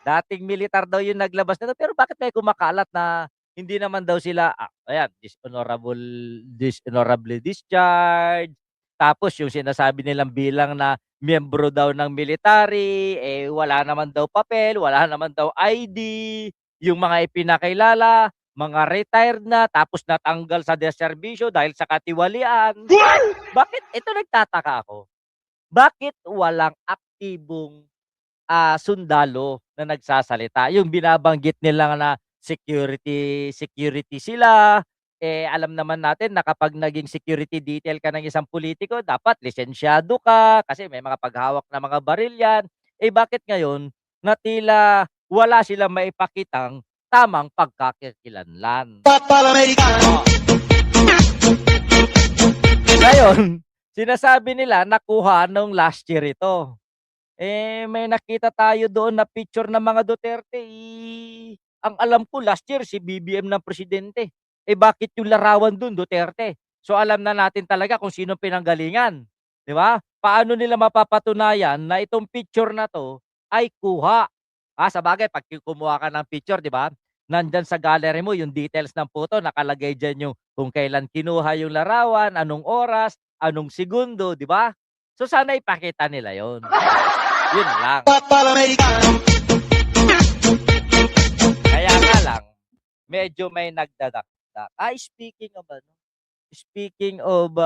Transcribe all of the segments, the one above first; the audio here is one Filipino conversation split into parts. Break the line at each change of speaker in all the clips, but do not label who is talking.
Dating militar daw yung naglabas nito, pero bakit may kumakalat na hindi naman daw sila, ayan, dishonorably discharged. Tapos yung sinasabi nilang bilang na miyembro daw ng military, wala naman daw papel, wala naman daw ID. Yung mga ipinakilala, mga retired na, tapos natanggal sa deserbisyo dahil sa katiwalian. Bakit? Ito nagtataka ako. Bakit walang aktibong sundalo na nagsasalita? Yung binabanggit nila na security security sila, alam naman natin na kapag naging security detail ka ng isang politiko dapat lisensyado ka kasi may mga paghawak na mga baril yan. Bakit ngayon na tila wala silang maipakitang tamang pagkakakilanlan? Oh, ngayon sinasabi nila nakuha nung last year ito. May nakita tayo doon na picture ng mga Duterte, ang alam ko last year si BBM ng presidente. Bakit yung larawan dun Duterte? So alam na natin talaga kung sinong pinanggalingan, 'di ba? Paano nila mapapatunayan na itong picture na 'to ay kuha? Sabagay 'pag kumuha ka ng picture, 'di ba? Nandiyan sa gallery mo yung details ng photo, nakalagay diyan yung kung kailan kinuha yung larawan, anong oras, anong segundo, 'di ba? So sana ipakita nila 'yon. Yun lang. Kaya nga lang, medyo may nagdadakdak. Speaking of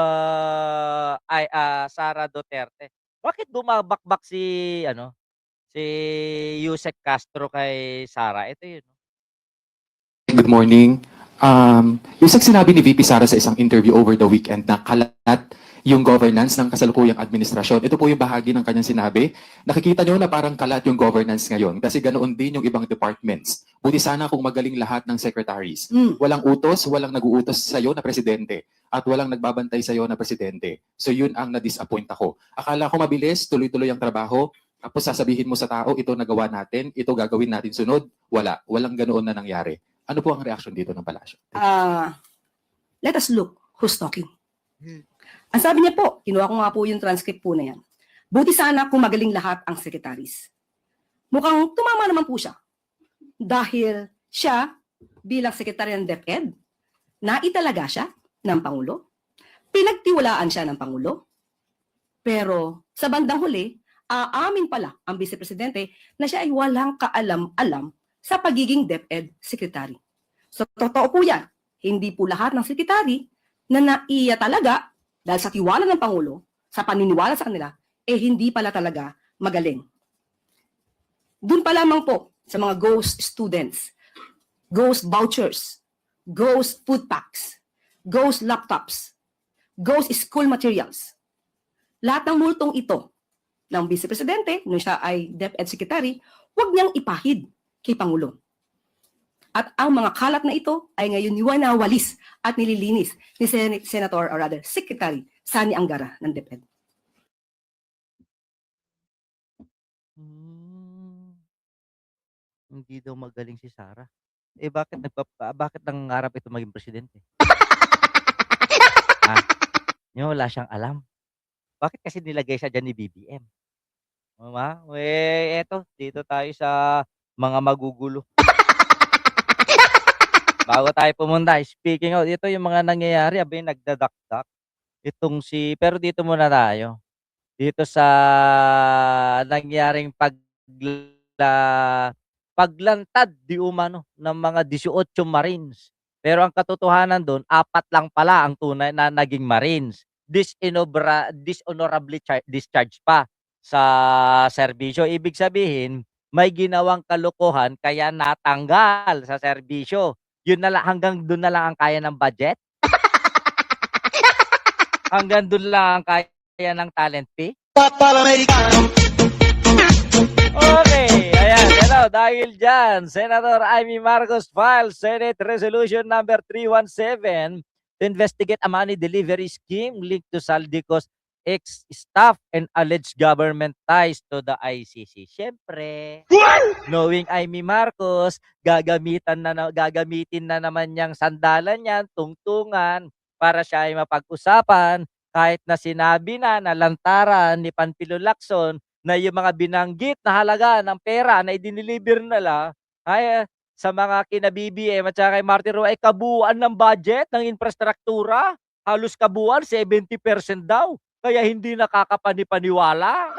Sara Duterte, bakit bumabakbak si Yusek Castro kay Sara? Ito yun.
Good morning. Yung sinabi ni VP Sara sa isang interview over the weekend na kalat yung governance ng kasalukuyang administrasyon. Ito po yung bahagi ng kanyang sinabi. Nakikita nyo na parang kalat yung governance ngayon kasi ganoon din yung ibang departments. Buti sana kung magaling lahat ng secretaries. Walang utos, walang nag-uutos sa'yo na presidente at walang nagbabantay sa'yo na presidente. So yun ang na-disappoint ako. Akala ko mabilis, tuloy-tuloy ang trabaho. Tapos sasabihin mo sa tao, ito nagawa natin, ito gagawin natin sunod. Wala. Walang ganoon na nangyari. Ano po ang reaction dito ng palasyo?
Let us look who's talking. Ang sabi niya po, kinuha ko nga po yung transcript po na yan. Buti sana kung magaling lahat ang secretaries. Mukhang tumama naman po siya. Dahil siya, bilang sekretary ng DepEd, naitalaga siya ng Pangulo. Pinagtiwalaan siya ng Pangulo. Pero sa bandang huli, aamin pala ang Vice Presidente na siya ay walang kaalam-alam sa pagiging DepEd Secretary. So, totoo po yan. Hindi po lahat ng secretary na naiya talaga dahil sa tiwala ng Pangulo, sa paniniwala sa kanila, hindi pala talaga magaling. Doon pa lamang po sa mga ghost students, ghost vouchers, ghost food packs, ghost laptops, ghost school materials. Lahat ng multong ito ng Vice Presidente, nung siya ay DepEd Secretary, huwag niyang ipahid kay Pangulo. At ang mga kalat na ito ay ngayon winawalis at nililinis ni Senator or rather Secretary Sani Angara ng DepEd.
Hindi daw magaling si Sara. Bakit nangangarap ito maging presidente? Wala siyang alam. Bakit kasi nilagay siya dyan ni BBM? Eto, dito tayo sa mga magugulo. Bago tayo pumunta, speaking of, ito yung mga nangyayari, nagdadakdak. Pero dito muna tayo. Dito sa nangyaring paglantad di umano ng mga 18 Marines. Pero ang katotohanan doon, 4 lang pala ang tunay na naging Marines. Dishonorably discharged pa sa serbisyo. Ibig sabihin, may ginawang kalokohan kaya natanggal sa serbisyo. Yun na lang, hanggang doon na lang ang kaya ng budget? Hanggang doon lang ang kaya ng talent fee? Okay, ayan, dahil dyan, Senator Amy Marcos files Senate Resolution number 317 to investigate a money delivery scheme linked to Saldico's ex-staff and alleged government ties to the ICC. Siyempre, knowing Amy Marcos, gagamitin na naman niyang sandalan yan, tungtungan, para siya ay mapag-usapan, kahit na sinabi na lantaran ni Panfilo Lacson na yung mga binanggit na halaga ng pera na idiniliver nila ay sa mga kina BBM at saka kay Martin Roa ay kabuuan ng budget ng infrastruktura. Halos kabuuan, 70% daw. Kaya hindi nakakapanipaniwala.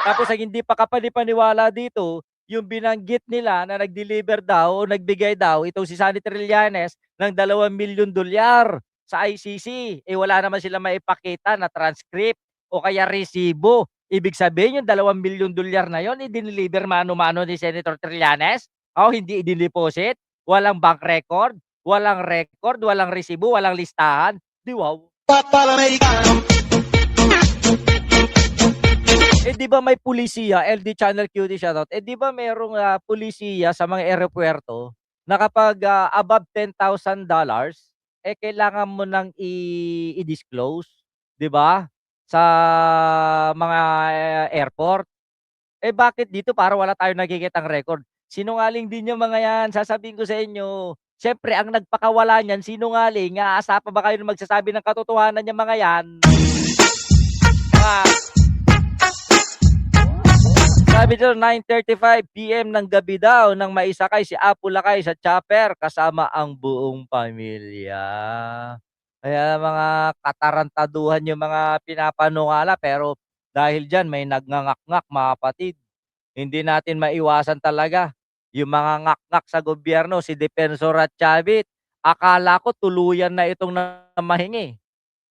Tapos ang hindi pa kapanipaniwala dito, yung binanggit nila na nag-deliver daw o nagbigay daw itong si Sonny Trillanes ng $2 milyon sa ICC. Eh wala naman sila maipakita na transcript o kaya resibo. Ibig sabihin yung $2 milyon na yon i-deliver mano-mano ni Senator Trillanes o hindi i-deposit. Walang bank record, walang resibo, walang listahan. Di wow. Eh di ba may pulisiya, LD Channel Cutie shoutout. Eh di ba merong pulisiya sa mga eropuwerto na kapag above $10,000 eh kailangan mo nang i-disclose, 'di ba? Sa mga airport. Eh bakit dito para wala tayong nakikitang record? Sinungaling din yung mga yan, sasabihin ko sa inyo. Siyempre ang nagpakawala niyan sinungaling. Aasa pa ba kayo na magsasabi ng katotohanan yung mga yan? Ah, sabi dito, 9:35 PM ng gabi daw nang maisakay si Apo Lakay sa chopper kasama ang buong pamilya. Kaya mga katarantaduhan yung mga pinapanungala pero dahil diyan may nagngangack-ngak mga kapatid. Hindi natin maiwasan talaga yung mga ngak-ngak sa gobyerno, si Defensor at Chavit. Akala ko tuluyan na itong namahingi.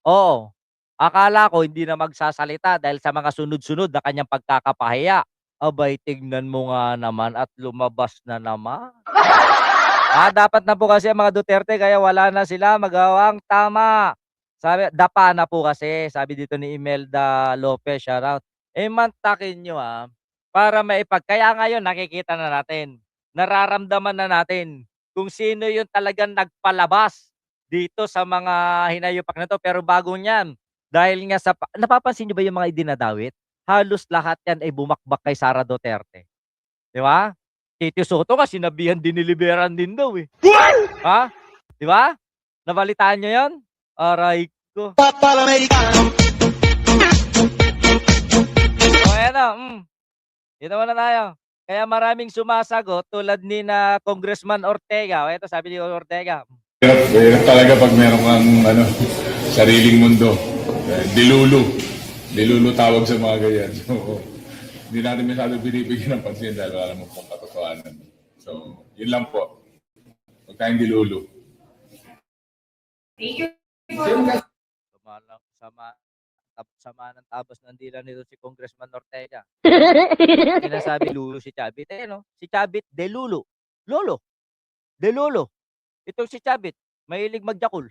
Oo, akala ko hindi na magsasalita dahil sa mga sunod-sunod na kanyang pagkakapahiya. Abay, tignan mo nga naman at lumabas na naman. Dapat na po kasi ang mga Duterte kaya wala na sila magawang tama. Sabi, dapa na po kasi, sabi dito ni Imelda Lopez, shoutout. Eh, mantakin nyo para kaya ngayon nakikita na natin, nararamdaman na natin kung sino yung talagang nagpalabas dito sa mga hinayupak na to. Pero bago niyan, dahil nga napapansin nyo ba yung mga idinadawit? Halos lahat yan ay bumakbak kay Sara Duterte. Di ba? Tito Soto nga sinabihan diniliberan din daw eh. Ha? Di ba? Nabalitaan nyo yun? Aray ko. O ayan na. Dito muna tayo. Kaya maraming sumasagot tulad ni na Congressman Ortega. O ito sabi ni Ortega.
Hirap talaga pag meron kang sariling mundo. Dilulu. Dilulu tawag sa mga ganyan. So, hindi natin masyado binibigyan ng pansin dahil wala naman pong katotohanan. So, yun lang po. Huwag tayong dilulu.
Sama ng tabas ng dila nito si Congressman Ortega. Sinasabi lulo si Chavit. Eh no? Si Chavit delulo. Lolo. Delulo. Ito si Chavit. Mahilig magjakul.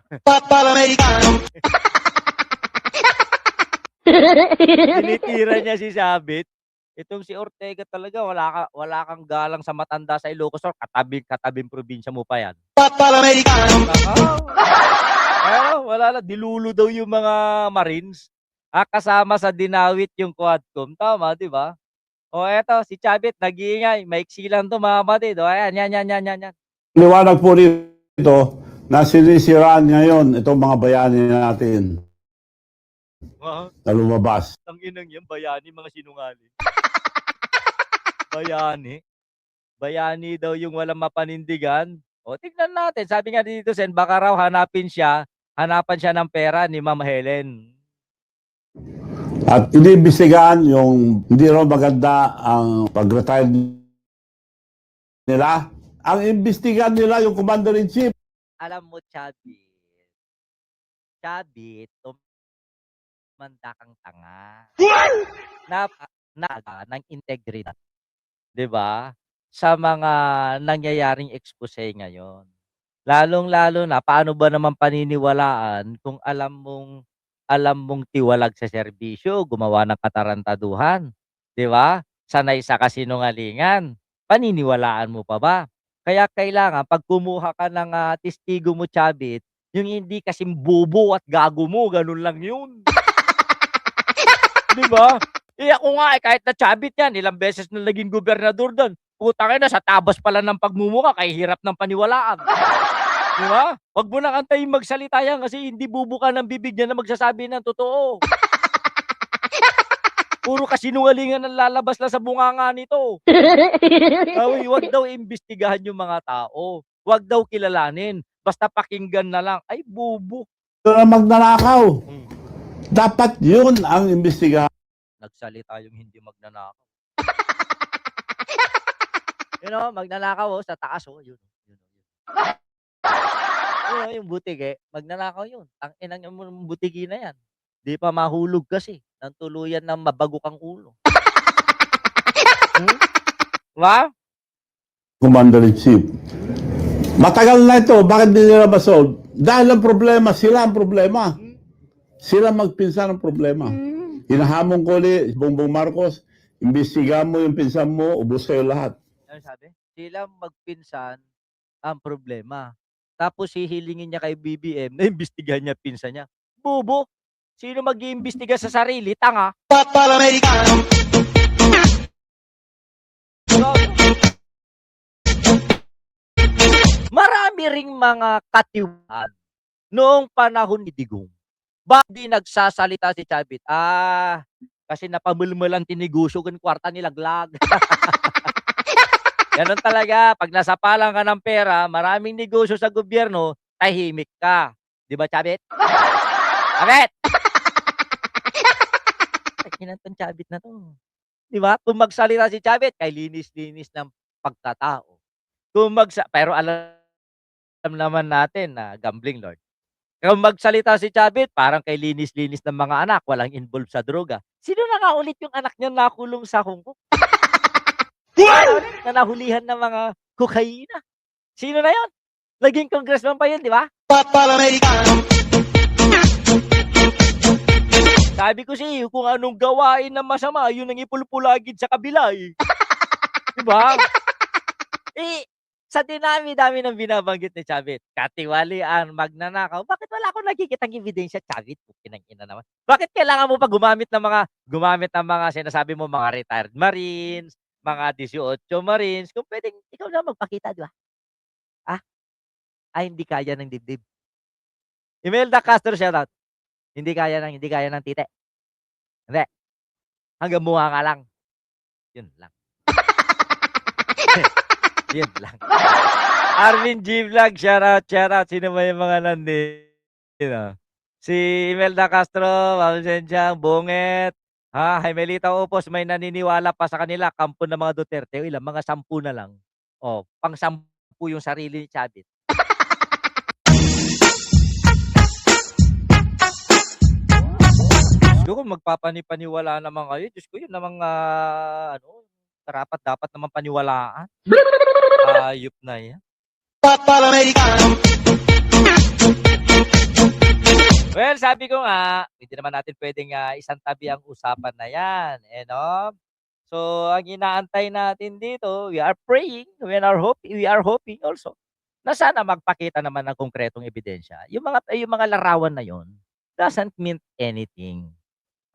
Tinitira niya si Chavit. Itong si Ortega talaga wala kang galang sa matanda sa Ilocos Sur, katabing probinsya mo pa yan. Wala dilulo daw yung mga Marines. Kasama sa dinawit yung Quadcom. Tama, di ba? O eto, si Chavit nag-iingay, maiksi lang to mga kapatid. O ayan, yan.
Liwanag po rito na sinisiraan ngayon itong mga bayani natin na lumabas.
Ang inang yan, bayani, mga sinungaling. Bayani. Bayani daw yung walang mapanindigan. O, tignan natin. Sabi nga dito, Sen, baka raw hanapan siya ng pera ni Ma'am Helen.
At iniimbestigahan yung hindi raw maganda ang pag-retire nila. Ang imbestigahan nila yung Commander-in-Chief.
Alam mo, Chavit, tumanda kang tanga. Ng integridad. 'Di ba? Sa mga nangyayaring expose ngayon. Lalong-lalo na paano ba naman paniniwalaan kung alam mong tiwalag sa serbisyo, gumawa ng katarantaduhan, 'di ba? Sanay sa kasinungalingan. Paniniwalaan mo pa ba? Kaya kailangan pag kumuha ka ng testigo mo, Chavit, yung hindi kasing bobo at gago mo, ganun lang 'yun. 'Di ba? Eh ako nga kahit na Chavit yan, ilang beses na naging gobernador doon. Putang ina, sa tabas pala ng pagmumukha, kay hirap ng paniwalaan. Di ba? Wag mo nang antayin magsalita yan kasi hindi bubuka ng bibig niya na magsasabi ng totoo. Puro kasinungalingan ang lalabas lang sa bunganga nito. Sabi, wag daw imbestigahan yung mga tao. Wag daw kilalanin. Basta pakinggan na lang. Ay, bubo.
na magnanakaw.
Hmm.
Dapat yun ang imbestigahan.
Nagsalita yung hindi magnanakaw. Magnanakaw sa taas yun. Yung butig magnanakaw yun. Ang inang yung butigi na yan. Di pa mahulog kasi. Nang tuluyan ng mabagok ang ulo. Diba?
Commander-in-Chief. Matagal na ito. Bakit hindi nila ma-solve? Dahil ang problema, sila ang problema. Sila magpinsan ng problema. Hinahamon ko ulit, Bongbong Marcos, imbestigahan mo yung pinsan mo, ubos kayo lahat.
Ano sabi? Sila magpinsan ang problema. Tapos hihilingin niya kay BBM na imbestigahan niya pinsan niya. Bobo! Sino mag-iimbestiga sa sarili? Tanga! Marami ring mga katiwaan noong panahon ni Digong. Bakit di nagsasalita si Chavit? Kasi napamulmulan tinigusyo ng kwarta nilaglag. Ganon talaga. Pag nasapalang ka ng pera, maraming negosyo sa gobyerno, tahimik ka. Di ba, Chavit? Chavit! Ay, kinantong Chavit na to. Di ba? Kung magsalita si Chavit, kay linis-linis ng pagkatao. Pero alam naman natin na gambling lord. Kung magsalita si Chavit, parang kay linis-linis ng mga anak, walang involved sa droga. Sino na nga ulit yung anak niya nakulong sa Hong Kong? Na nahulihan ng mga kokaina. Sino na yon? Naging congressman pa yun, di ba? Sabi ko siya, kung anong gawain na masama, yun ang ipulpulagid sa kabila eh. Di ba? Sa dinami-dami ng binabanggit ni Chavit, katiwalian, magnanakaw, bakit wala akong nakikitang ebidensya, Chavit? Pinang-ina naman. Bakit kailangan mo pa gumamit ng mga sinasabi mo, mga retired Marines, mga 18 Marines, kung pwedeng ikaw na magpakita, di ba? Hindi kaya ng dibdib. Imelda Castro, shoutout. Hindi kaya ng tite. Hindi. Hanggang mukha nga lang. Yun lang. Yun lang. Arvin G. Vlog, shoutout. Sino ba yung mga nandito? Si Imelda Castro, Ma'am Sensyang, Bunget, Melita Opos, may naniniwala pa sa kanila, kampo ng mga Duterte. Ilang, mga 10 na lang. Pang-10 yung sarili ni Chavit. Diyos ko, kung magpapanipaniwala naman kayo, Diyos ko, yun namang, dapat naman paniwalaan. Ayop na yan. Well, sabi ko nga, hindi naman natin pwedeng isang tabi ang usapan na yan. So, ang inaantay natin dito, we are praying, we are hoping also, na sana magpakita naman ng konkretong ebidensya. Yung mga larawan na yon doesn't mean anything.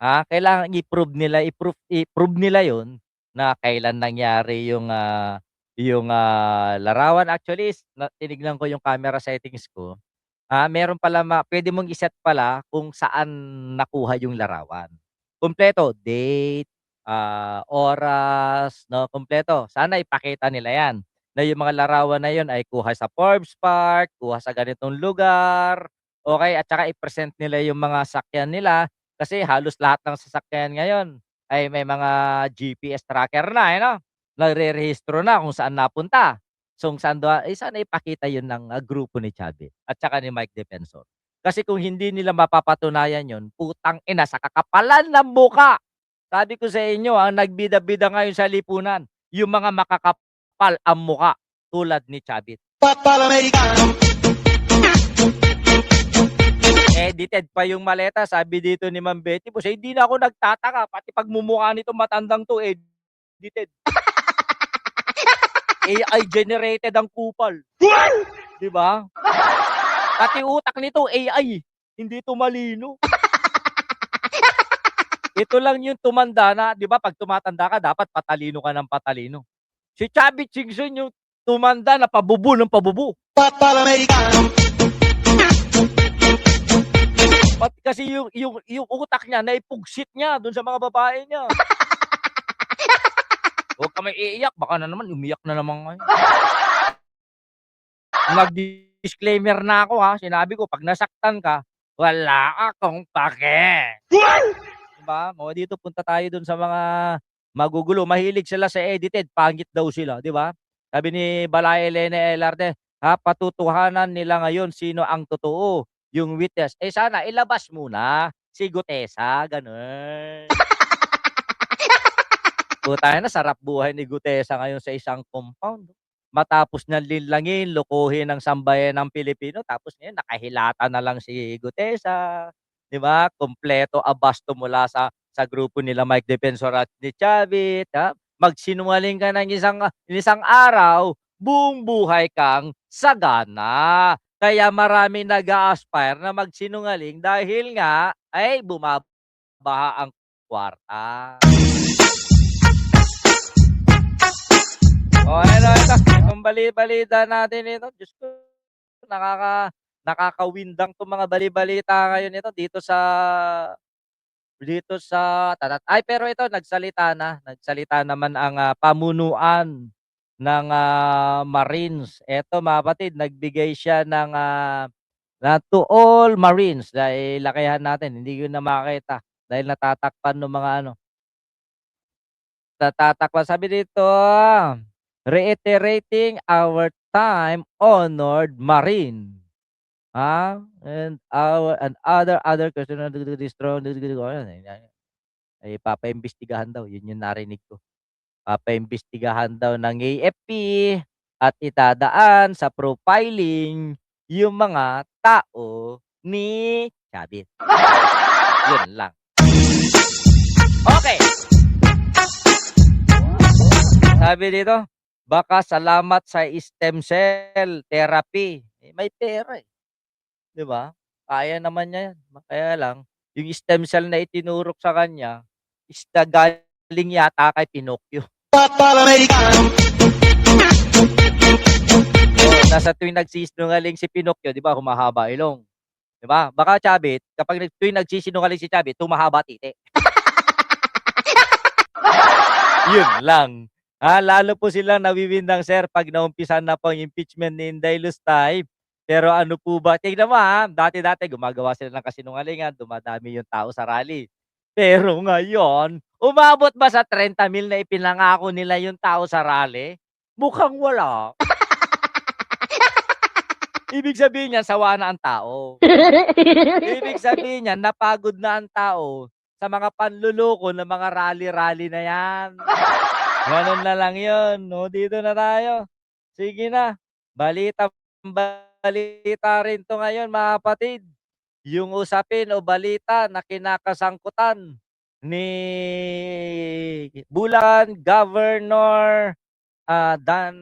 Kailangan i-prove nila yon na kailan nangyari yung larawan. Actually, tinignan ko yung camera settings ko. Meron pala, pwede mong iset pala kung saan nakuha yung larawan. Kompleto, date, oras, no, kompleto. Sana ipakita nila yan. Na yung mga larawan na yun ay kuha sa Forbes Park, kuha sa ganitong lugar, okay, at saka i-present nila yung mga sakyan nila kasi halos lahat ng sasakyan ngayon ay may mga GPS tracker na, no? Nagre-rehistro na kung saan napunta. So, sana ipakita yun ng grupo ni Chavit at saka ni Mike Defensor. Kasi kung hindi nila mapapatunayan yun, putang ina, sa kakapalan ng muka. Sabi ko sa inyo, ang nagbida-bida ngayon sa lipunan, yung mga makakapal ang muka tulad ni Chavit. Edited pa yung maleta, sabi dito ni Ma'am Betty, hindi na ako nagtataka, pati pagmumukha nito matandang to, edited. AI generated ang kupal. Di ba? Pati utak nito, AI. Hindi to malino. Ito lang yung tumanda na, di ba? Pag tumatanda ka, dapat patalino ka ng patalino. Si Chavit Singson yung tumanda na pabubu ng pabubu. Pati kasi yung utak niya naipugsit niya dun sa mga babae niya. Huwag ka maiiyak, baka na naman umiyak na naman kayo. Nag-disclaimer na ako ha, sinabi ko 'pag nasaktan ka, wala akong pake. 'Di ba? O dito punta tayo dun sa mga magugulo, mahilig sila sa edited, pangit daw sila, 'di ba? Sabi ni Balay Elena Elarte, patutuhanan nila ngayon sino ang totoo, yung witness. Eh, sana ilabas muna si Gutesa, gano'n. Putang ina, sarap buhay ni Gutesa ngayon sa isang compound. Matapos niyang linlangin, lokohin ang sambayanang Pilipino, tapos ngayon nakahilata na lang si Gutesa, 'di ba? Kumpleto abasto mula sa grupo nila Mike Defensor at ni Chavit, magsinungaling ka ng isang araw, buong buhay kang sagana. Kaya maraming nag-a-aspire na magsinungaling dahil nga ay bumabaha ang kwarta. Oh, ano ito, itong balita natin ito, Diyos ko, nakakawindang 'tong mga bali-balita ngayon ito dito sa pero ito nagsalita naman ang, pamunuan ng, Marines. Eto mga kapatid, nagbigay siya ng, na to all Marines, dahil lakihan natin, hindi ko na makita dahil natatakpan nung mga ano, natatakpan. Sabi dito, reiterating our time-honored Marine, and other question strong ay papaimbestigahan daw, yun yung narinig ko. Papaimbestigahan daw ng AFP at itadaan sa profiling yung mga tao ni Chavit. Yun lang. Okay. Sabi dito, baka salamat sa stem cell therapy. May pera, 'di ba? Kaya naman niya 'yan. Kaya lang, yung stem cell na itinurok sa kanya is galing yata kay Pinocchio. Oo, na sa tuwing nagsisinungaling si Pinocchio, 'di ba, humahaba ilong, 'di ba? Baka Chavit, kapag tuwing nagsisinungaling si Chavit, humahaba titi. Yun lang. Lalo po silang nawiwindang sir 'pag naumpisan na po ang impeachment ni Inday Lustay. Pero ano po ba, tignan mo dati-dati gumagawa sila ng kasinungalingan, dumadami yung tao sa rally. Pero ngayon, umabot ba sa 30,000 na ipinangako nila yung tao sa rally? Mukhang wala. Ibig sabihin niyan sawa na ang tao. Ibig sabihin niyan napagod na ang tao sa mga panloloko ng mga rally-rally na 'yan. Gano'n na lang 'yun, dito na tayo. Sige na, balita rin 'to ngayon mga kapatid. Yung usapin o balita na kinakasangkutan ni Bulacan Governor, Dan